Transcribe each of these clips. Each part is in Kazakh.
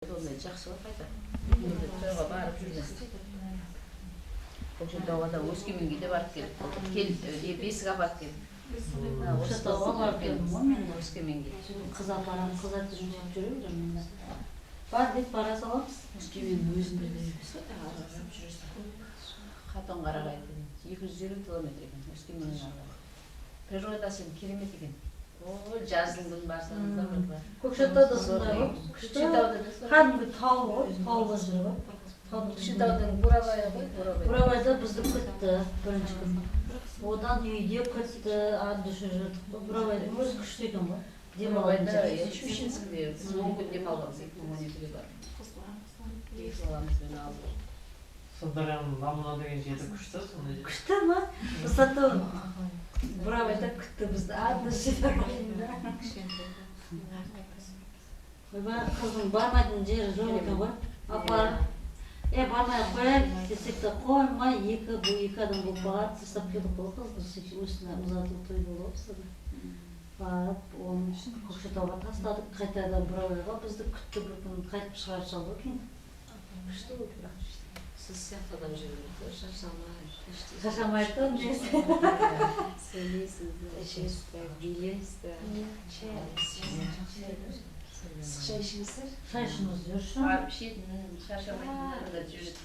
жақсы қайта. Тойға барып жүрмес. Көкшетауға Өскеменге де барып келіп, Бесіқабат келіп. Көкшетауға барып келдім ғой мен Өскеменге. Қыз апарам, қыз атып жүріп жүремін мен. Бар деп бара саламыз. Өскеменнің өзінде де емес. Қатон-Қарағайдан 250 километр екен Өскеменнен ары. Природасы керемет екен. Ой, жаздың барсаңыздар бар. Көкшетауда сондай ғой. Көкшетауда кәдімгі тау ғой, тауға жүр ғой. Көкшетаудың бурабайы ғой, бурабайда бізді күтті бірінші күн. Одан үйде күтті, арды жүрдік. Бурабайдың өзі күшті екен ғой. Бурабайда Щучинскіде 10 күн демалғанбыз, 2012-де барып. Екі баламызбен алып. Сырдарияның Мамына деген жері күшті сондай. Күшті ма? Зато бурабайда күтті бізді, арды жүрдік. Қыздың бармайтын жері жоқ екен ғой. Апарып, бармай қояйық десек те қоймай, бұл екі адам болып бағады, тастап келдік қой қызды, өсіне ұзатылып той болып. Барып, оның үшін Көкшетауға тастадық, қайтадан бурабайға бізді күтті бір күн қайтып шығарып салды екен. Күшті болды бірақ. Сіз сияқты адам жүргенде шаршамайды. Шаршамайды ғой, несі? Сөйлейсіз, ішесіз, билейсіз. Шай ішіңіздер? Шай ішіңіз жүрші? Барып ішетін, шаршамайтын жүреді.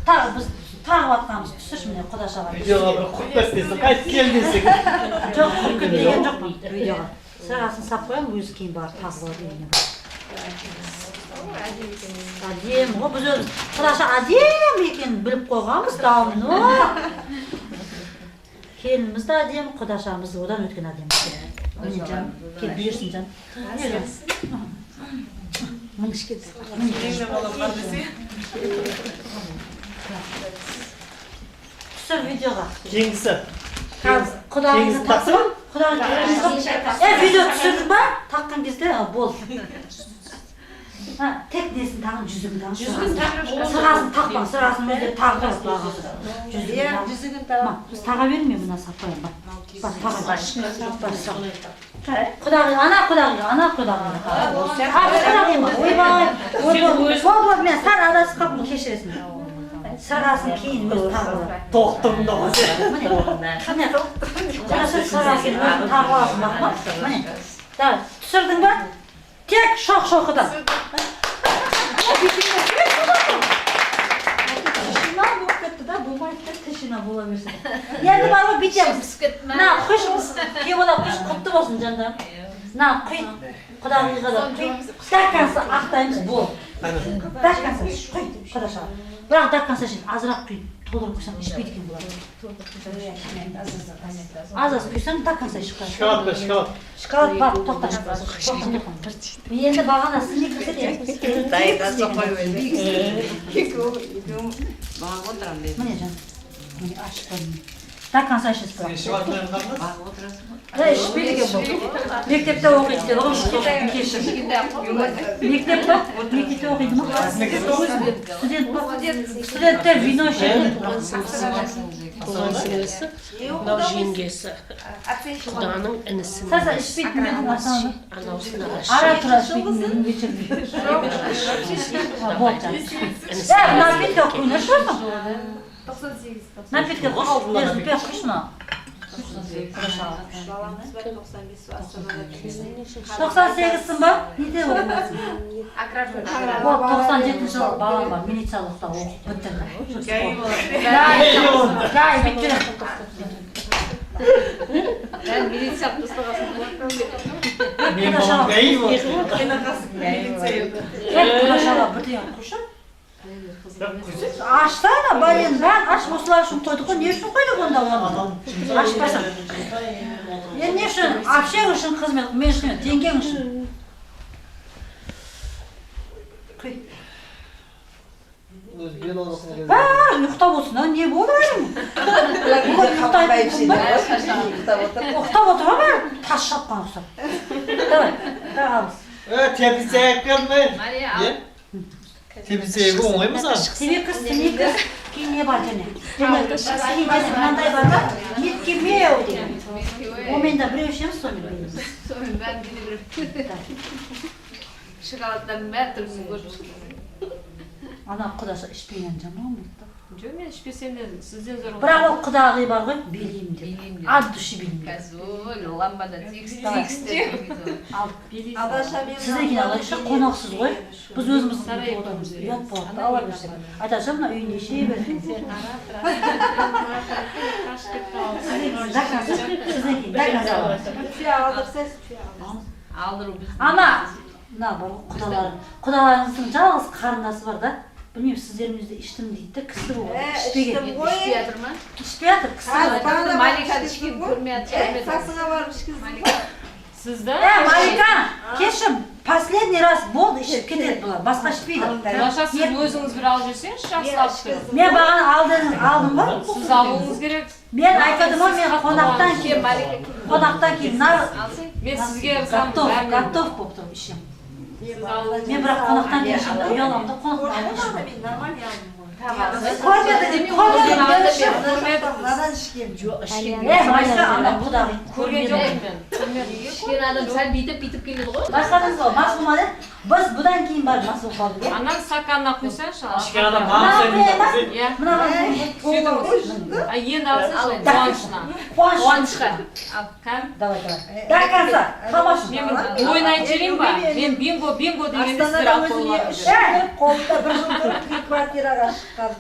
Біз тағып атқанымыз түсірші міне Құдашаға. Видеоға бір құттас десің, қайтып кел десің. Жоқ, құттас деген жоқ видеоға. Сырасын сап қоям, өзі кейін барып тағып алып дегенне бар. Әдем ғой, біз өзіміз Құдаша әдем екенін біліп қойғанбыз, давно. Келініміз де әдем, Құдашамыз одан өткен әдем. Міне жан, кел берсін жан. Не жан? Мың ішкет. Түсір видеоға. Кеңісі. Құдағыңызды тақсың? Видео түсірдің ба? Таққан кезде бол. Тек несін тағын, жүзігін тағын. Жүзігін тағын. Сырғасын тақпа, сырғасын өзде тағып бағасы. Жүзігін тағын. Біз таға бермей мұна саппайын ба. Бас таға. Құдағың, ана құдағың. Ойбай, мен сан адасы қапын кешіресің. Сырғасын кейін өзі тағып. Тоқтым да осы. Міне, сырғасын өзі тағып аласың бақма. Міне, түсірдің ба? Тек шоқ-шоқыдан. Тышына болып кетті да, болмайды тышына бола берсін. Енді бар ғой бүйтеміз. На, құш, кебола құш құтты болсын жандарым. На, құй, құдағыға да құй. Дәккансы ақтаймыз бол. Дәккансы, құй, құдашаға. Бірақ дәккансы үшін азырақ құй, толырып құйсаң ішпейді екен болады. Аз-аз құйсаң дәккансы ішқай. Шоколад ба, шоколад. Шоколад бар, тоқта. Енді бағана сынекісі де. Дайдасы қойып бағып отырам деді. Міне жан, міне ашып қойдым. Дәккансы ішесіз бірақ. Ішіп атмайын қамыз? Бағып отырасың ба? Ішпейді екен бұл. Мектепте оқиды деді ғой, мектепте оқиды ма? Студент па? Студенттер вино ішеді. Туған сіңлісі, мынау жеңгесі, құданың інісінің. Саса ішпейді менің асаны. Ара тұра ішпейді менің вечерде. Болды жан. Напитка құйын ашасың? 98. Напитка құйын. Құйын құйын. Баламыз бар 95 Астанада келген. 98'sin ба? Неде ол? Аграрный. Ол 97 жылы балам бар, милициялықта оқып бітірді. Жай біткен. Ben militsiyap dostluğasını Мен балам гай бол. Құдашаға бірден құшып. Ашсana бален, ben aç осылар үшін қойдық қой, не үшін қойдық онда оны? Ашпасам. Мен не үшін? Апшең үшін қызмет, мен үшін, теңгең үшін. Ұйықтап olsun, не болды әлім? Ұйықтап отыр ма? Тас шапқан ұқсап. Давай, алыс. Тепсе yakkalmay. Maria Tepseye oңай mı sen? Темекі, кейін не бар және? Сенде мынандай бар да, неткемеу деген. О менде біреу ішеміз сонымен. ben bilirim. Şokolatların her türlüsünü görmüşüm. Ана құдаша ішпеген жаман болды. Жоқ, мен ішпесем де сізден зор. Бірақ ол құдағи бар ғой, билеймін деп. Билеймін деп. От души билеймін деп. Kazol, lambada tixte. Сізден кейін алайықшы, қонақсыз ғой. Біз өзіміз отырмыз, ұят болады, ала берсек. Айташа, мына үйіне ше берсек. Сізден кейін, дәкәз алайық. Aldırı biz. Ана, мына бар ғой, құдаларыңыздың жалғыз қарындасы бар да. Білмеймін, сіздеріңізде іштім дейді де, кісі бұл. Ішпеген. İşte yatırma. İşpey atır, kısır var. Malika dişkin görmeye Сасыңа барып ішкіз. Сізді? Малика, кешім, последний раз болды, ішіп кетеді бұлар, басқа ішпейді. Құдаша сіз өзіңіз бір алып жүрсеңіз, жақсы алып жүрсеңіз. Мен бағана алдым ба? Сіз алуыңыз керек. Мен айтадым ғой, мен қонақтан кейін, Мен сізге готов болып тұрмын ішем. Мен бірақ қонақтан кейін ішем, ұяламын да қонақтан алып ішем. Надан ішкен. Майса ана құдағи. көрген жоқпын мен. Kişkin adam sen bitip geliyor mu? Байқадыңыз ба, мас болмады? Біз бұдан кейін барып мас болып қалдық. Анан стаканына құйсаңшы. Ішкен адам маған Иә. Сөйтіңіз. Енді алсаңшы қуанышына. Қуанышқа. Кәм? Давай. Дәкәнса, тамаш. Мен ойын айтып жіберейін ба? Мен бинго дегенде сіздер алып қойылады. Қолда бір жыл тұрып квартираға шыққан.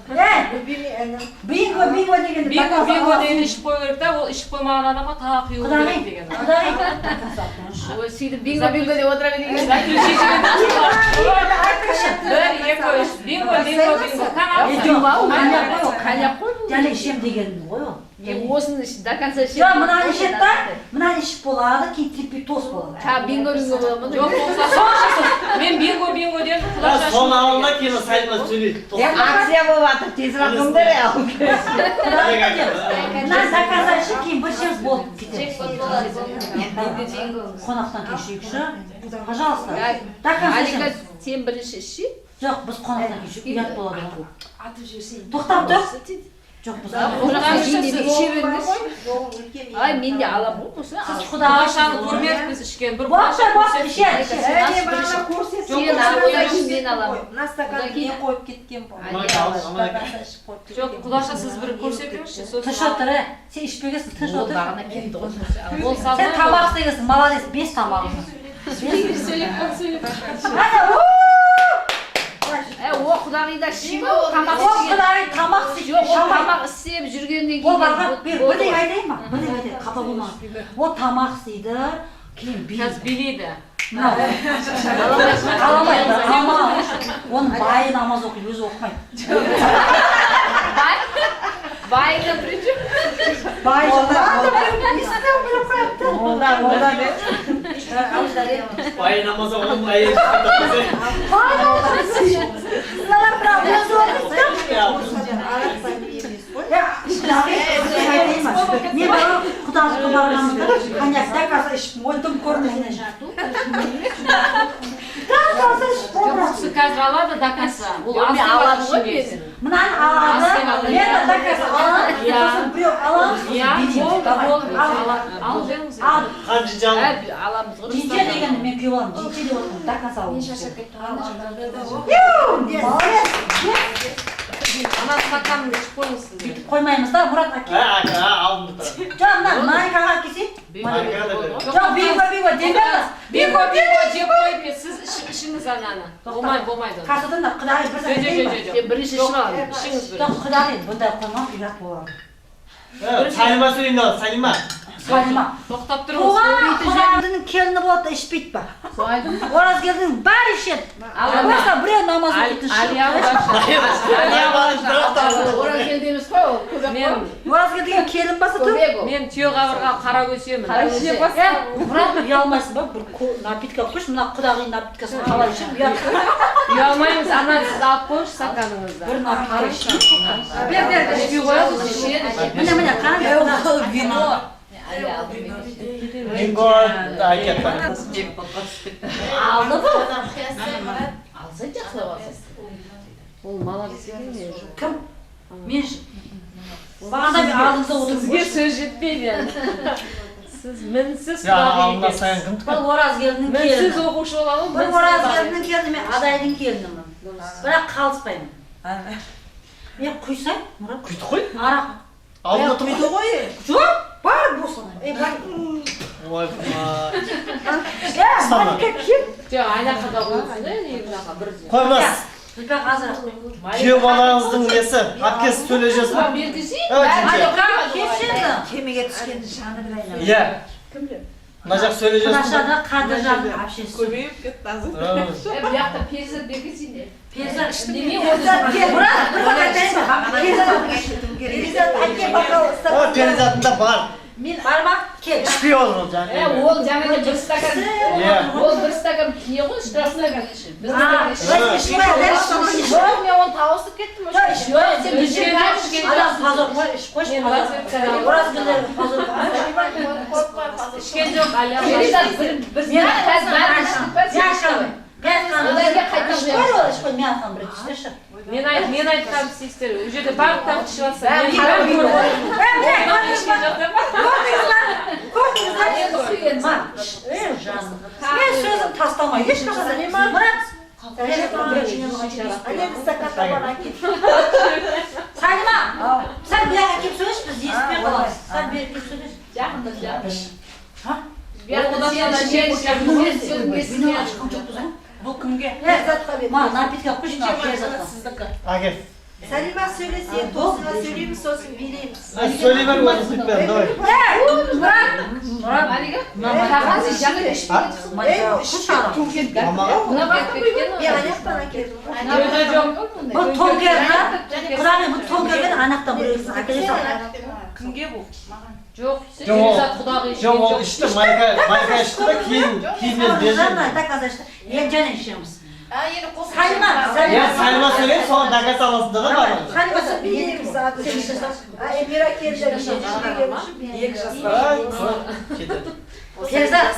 Бинго дегенде Бинго дегенде ішіп қою керек та, ол ішіп қоймаған адамға тағы құйылу керек деген. Құдағи. Ой, сөйтіп bingo деп отыра берген. Коньяк қой. Және ішем дегенім ғой ол. Осыны до конца ішем. Жоқ, мынаны ішет та, мынаны ішіп болады, кейін теппей тос болады. Bingo болады ма? Жоқ болса, мен бинго дедім, құлақша Соны алына кейін сайтына сөйлейді. Акция болып жатыр, тезірек қымдар ау. Мына заказа ішіп кейін бір шеміз болып кетеді. болады. Қонақтан кейін ішейікші. Пожалуйста. Алика, сен бірінші ішші. Жоқ, біз қонақтан кейін ішейік, ұят болады ғой. Тоқтап тұр. Жоқ, біз Ай, мен де аламын ғой болса. сіз құдашаны көрмедіңіз ішкен. Бір Уақытша құдаша ішер. Сен алып мен аламын. Мына стаканды не қойып кеткен бұл. Жоқ, құдаша сіз бір көрсетіңізші. Тыш отыр, сен ішпегенсің, тыш отыр. Бағана келді ғой. Сен тамақ істегенсің, молодец, 5 тамағың. О, құдағи да ішіп тамақ Ол құдағи тамақ істейді. Жоқ, ол тамақ істеп жүргеннен Ол барға кейін бірдей айтайын ба? Бірдей айтайын, қапа болмаңыз. Ол тамақ істейді, кейін Қазір билейді. Аламайды. Оның байы намаз оқиды, өзі оқымайды. Байына причем? Бай жылда. Бай намаза оның әйелі шықпайды. Сыналар бірақ өзі оқиды. Мен бала құдалыққа барғанымда коньяк дәкасы ішіп өлдім көрдім. Дәкасы ішіп Бұл кісі қазір алады дәкасы. Ол аз деп аламын ғой деп мен. Мынаны алады, мен дәкасы аламын, сосын біреу аламын, Ал беріңіз. Қанжы жалып. Аламыз ғой. Жинче дегенді мен күйеу аламын, жинче деп отырмын, дәкасы аламын. Молодец! Ана стаканын ішіп қойыңыз. Қоймаймыз да, Мұрат әке. Алдым тұр. Жоқ, мына Марикаға әкелсей. Жоқ, бинго, демеңіз. Бинго жеп қойып, сіз ішіңіз ананы. Болмайды. Қасыдан да құдағи бір сәт дейін ба? Бірінші ішіп алып, ішіңіз бір. Жоқ, құдағи, бұндай қоймам, ұят болады. Салима сөйлейін ал, Салима. Салима. Тоқтап тұрыңыз. Құдағидың келіні болады да ішпейді ба? Оразгелдің бәрі ішеді. Болса біреу намаз оқитын Оразгелдеміз қой ол. Оразгел деген келін басы тұр. Мен түйе қабырға қара көсемін. Мұрат, ұялмайсың ба? Бір напитка қойшы, мына құдағи напиткасын қалай ішем, ұят. Ұялмаймыз, ана сіз алып қойшы стаканыңызда. Бір напитка ішем. Бер, ішпей қоясыз. Міне, қараңыз. Вино. Бинго әкет. Алды бұл. Алса жақсылап алсыз. Ол молодец екен. Кім? Мен бағанда мен алдыңызда отырып Сізге сөз жетпейді. Сіз мінсіз Алдына сайын кім тұр? Бұл Оразгелдің келіні. мінсіз оқушы боламын. Бір Оразгелдің келіні, мен Адайдың келінімін. Бірақ қалыспаймын. Мен құйсай, Мұрат. Құйды қой. Арақ. Алдына тұр ғой. Жоқ, бар болсын. Ой, Жоқ, айнақада қойсын да, егінаға бір. қоймас. Бірақ азырақ. Күйеу балаңыздың несі? Әпкесі сөйлежесін. Бергізейін. Кепшеді. Кемеге түскенді шаны бір айналып. Иә. Мына жақ сөйлежесін. Құдашада Қадыржанның әпшесі. Көбейіп кетті азыр. Бұл жақта перзат бергізейін де. Перзат ішті. Неме Перзат оны? Мұрат, бір бақай дайын ба? Перизат әке бақал ұстап. О, перизатында бар. Мен барма, кел. Ішпей ол жаңа. Ол жаңағы бір стакан. Ол бір стакан не ғой, штрафстакан іші. Бір стакан іші. Мен оны тауысып кеттім. Адам пазор қой, ішіп қойшы. Оразгелдер пазор қой. Ішкен жоқ, Алия. Перизат бір стакан бәрін ішіп бәрін. Оларға қайта Ішқой, мен алған бір түстерші. Мен айтқам істейсіздер, ол жерде барлық тап ішіп алса. Мен сөзім тастамай, ешқашан. Мұрат, Салима, сәл бияға кеп сөйлеш, біз еспен қаламыз. Сәл бері кеп сөйлеш. жақында Бұл кімге? Ма, напитка құшына, перзатқа. Әкет. Салима сөйлесе, досына сөйлейміз, сосын билейміз. Сөйлей бер, өзі бітпен, давай. Мұрат! Малига? Қағазы жаңа ішпейді. Мен аяқтан әкелдім. Бұл тоңгерді, құдағи бұл тоңгерден анақтан біреуісін әкеле сал. Кімге бұл? Жоқ, перизат құдағи ішкен Жоқ, ол жоқ. ішті, майка ішті да кейіннен берді. Ен және ішеміз. Салима, Салима сөйлейді, соған дәкәс аласында да бар. Салима, Билейміз ады. Эмира келді. Екі жаста. перзат.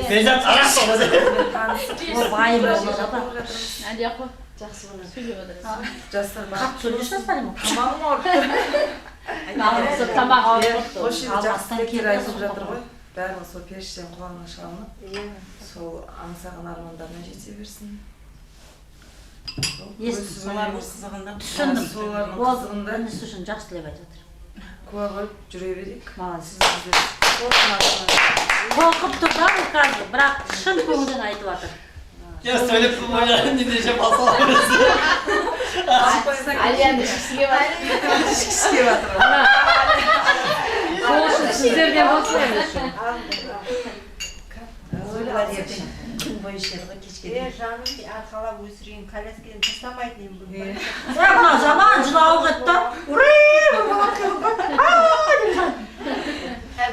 Перизат арақ соғызы. Ол байым болды жапа. Әлияқы жақсы болады. Сөйлеп отырасыз. Жастар бар. Қатты сөйлеші Салима. Тамағым ауырды. Тамақ Осы жерде жақсы тілектер айтып жатыр ғой. Бәрін сол періштен құлағына шалынып, сол аңсаған армандарына жете берсін. Естім. Түсіндім. Ол үнісі үшін жақсы тілеп айтып жатыр. Куә болып жүре берейік. Молодец. Сіздер Қорқып тұр да бұл қазір, бірақ шын көңілден айтып жатыр. Я сөйлеп қылмайын, нендеше басаламыз. Алияны ішкісіге бар. ішкісіге батыр. Сол үшін сіздерден болсын енді үшін. Күн бойы ішеді ғой кешке дейін. Жаным арқалап өсірейін, коляскені тастамайды мен бүгін. Мына жаман жылауы кетті.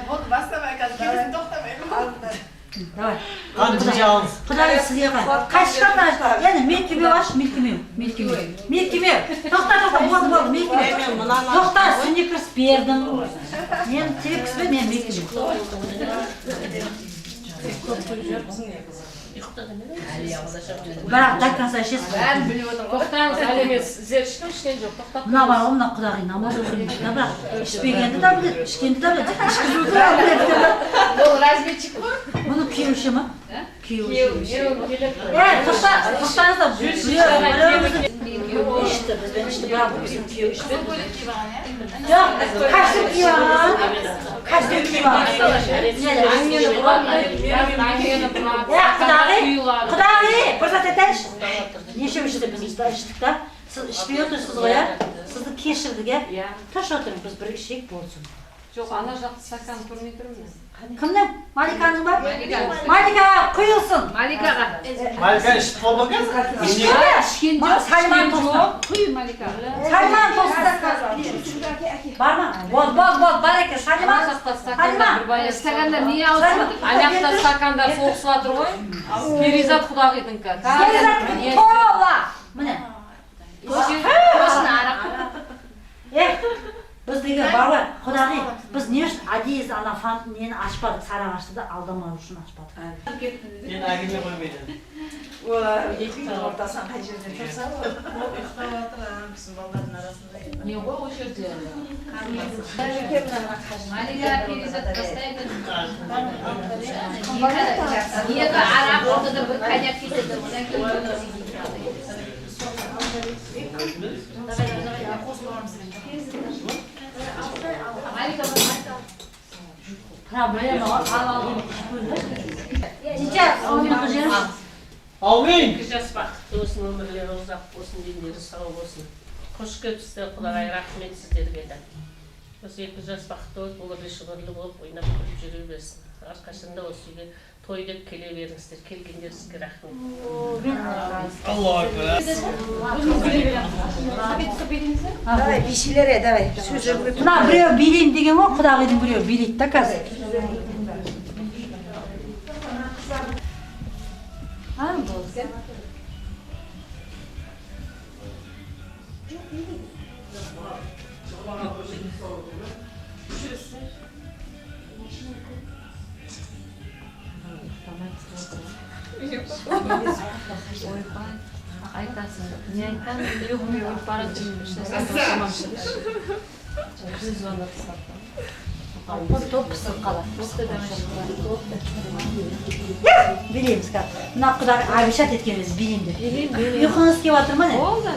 Болды, бастамай қазір, келесін тоқтамаймын. Давай. Қанды жағыңыз. Құдай сізге қашқанда, яғни мен кемеу аш, мен кемеу. Тоқта, болды, мен кемеу. Тоқта, сникерс бердім. Мен текс бе, мен кемеу. Бірақ дәкканса ішесің. Бәрін біліп отыр ғой. Тоқтаңыз, әлемет, сіздер ішкен жоқ, тоқтап. Мына бар ғой, мына құдағи намаз оқимын. Бірақ ішпегенді де біледі, ішкенді де біледі. Ішкізуді де біледі. Ол разведчик қой. Бұны күйеуші ма? Күйеу. Тоқтаңыздар. İşte ben işte bravo bizim köyü işte. Yok, kaçtım divan. Kaçtım divan. Ya Kudağı, fırsat eteş. Neşe işte biz işte içtik da. Siz işliyorsunuz oya. Sizni keşirdik ya. Taş oturun biz bir işik bolsun. Жоқ, ана жақты стакан көрмей тұрмын. Kimden? Malikaның бар? Malika kuyulsun. Маликаға. Malika ішіп болды ма? Ішкен жоқ. Salman tostu. Құй Малика. Salman tostu. Бар ма? Бол, бар екен. Salman. Салиман. Стакандар не ауысып? Аяқта стакандар соғысып жатыр ғой. Перизат құдағидыңкі. Перизат тола. Міне. Biz деген бар ғой, Құдағи, біз не үшін Адиз ана фантын нені ашпадық, Сарағашты да алдамау үшін ашпадық. Мен әңгіме қоймайды. Олар екінің ортасынан қай жерден тұрса ғой. Ұйықтап жатыр, біздің балдардың арасында. Не ғой ол жерде? Малика перизат тастайды. Екі арақ ортада бір коньяк кетеді. Одан Проблема var, alalım. Cicer, onu kızım. Amin. Екі жас бақытты болсын, өмірлері ұзақ болсын, дендері сау болсын. Қош келіпсіздер, Құдағай рахмет сіздерге де. Осы екі жас бақытты болып, өмірлі шығырлы болып, ойнап күліп жүре берсін. Әрқашанда осы үйге той деп келе беріңіздер. Келгендер сізге рахмет. Аллаху акбар. Давай, бишилere, давай. Mına buraya bileyim деген ғой, Құдағидың біреу билейді да қазір. Айтасың. Не айтқан? Үйіме өліп бара жатырмын. Топ пысып қалады. Білейміз қазір. Мына Құдағи обещать еткенбіз білейім деп. Ұйқыңыз келіп жатыр ма не? Болды.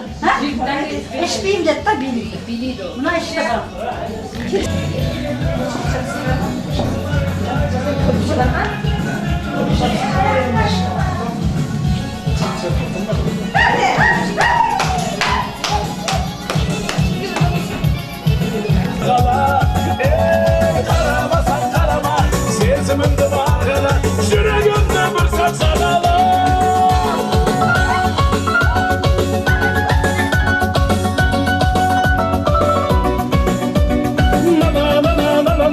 Ішпеймін деді да білейді. Билейді ол. Мына іште бар. Karamasan karama, sezimimde bağrına, yüreğimde bir saçanalı. Na na na na na na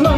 na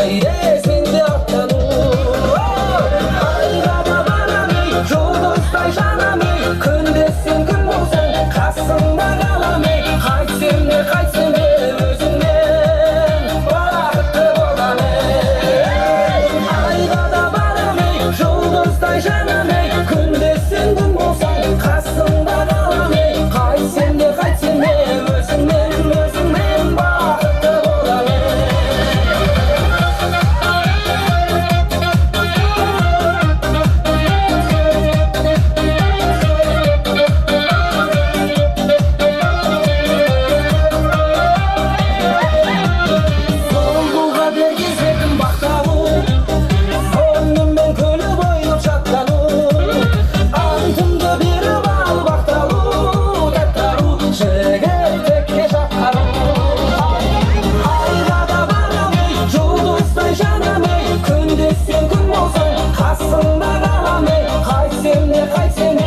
Haydi sen de atlanı Ayda da baram ey Жұлдыздай жанам ей Күндесің күн болсаң Қасымда қалам ей Қайтсем де өзіңмен Бақытты болам ей Айда да барам ей Жұлдыздай жанам ей Күндесің күн болсаң Қасымда қалам ей Қайтсем де өзіңмен Бақытты болам ей Қасымда қалам ей, қайтсем де